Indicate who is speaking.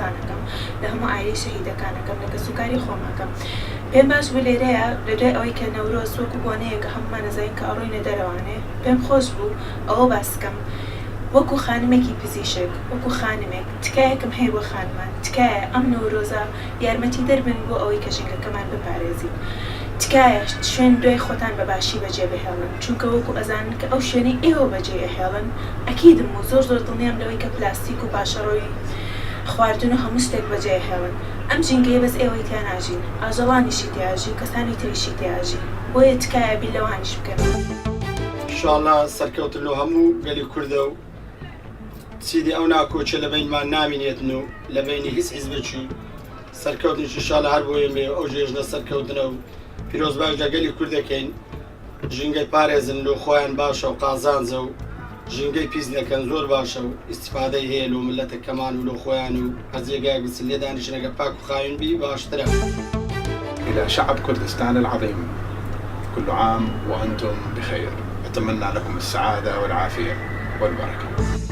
Speaker 1: خۆشەویستانەکەم لە هەموو ئایلەی شەهیدەکانەکەم لە کەسوکاری خۆمەکەم. پێم باش بوو لێرەیە لە دوای ئەوەی کە نەورۆز وەکو بۆنەیەکە هەمومان نەزانین کە ئەڕۆینە دەرەوانێ، پێم خۆش بوو ئەوە باسکەم وەکو خانمێکی پزیشک، وەکو خانمێک تکایەکم هەیە بۆ خانمان، تکایە ئەم نەورۆزە یارمەتی دەربن بۆ ئەوەی کە ژینگەکەمان بپارێزین. تکایە شوێن دوای خۆتان بەباشی بەجێ بهێڵن، چونکە وەکو ئەزانن کە ئەو شوێنەی ئێوە بەجێ ئەهێڵن ئەکیدم و زۆر دڵنیام لەوەی کە پلاستیک و پاشەڕۆی خواردن و هەموو شتێک بەجێ هێڵن. ئەم جینگەیە بەس ئێوەی تیا ناژین، ئاژەڵانیشی تیاژی و کەسانی تریشی تیاژی، بۆیە تکایە بیر لەوانیش بکەن.
Speaker 2: ئینشاڵڵا سەرکەوتن و هەموو گەلی کوردە و چیدی ئەو ناکۆچە لە بینمان نامینێتن و لە بینی هیچ حیزبێکی سەرکەوتنیش ئینشاڵڵا هەر بۆیە مێ ئەو ژێژنە سەرکەوتنە و پیرۆزباش لە گەلی کوور دەکەین، ژینگەی پارێزن لۆ خۆیان باشە و قازانجە و ژینگەی پیس نەکەن زۆر باشە و ئیسیفادەی هەیە لۆ ملەتەکەمان و لۆ خۆیان و هەرجێگایەک بچن لێ دانیشتنەکە پاک و خاوین بی باشترە.
Speaker 3: إلى شعب كردستان العظيم، كل عام وأنتم بخير، أتمنى لكم السعادة والعافية والبركة.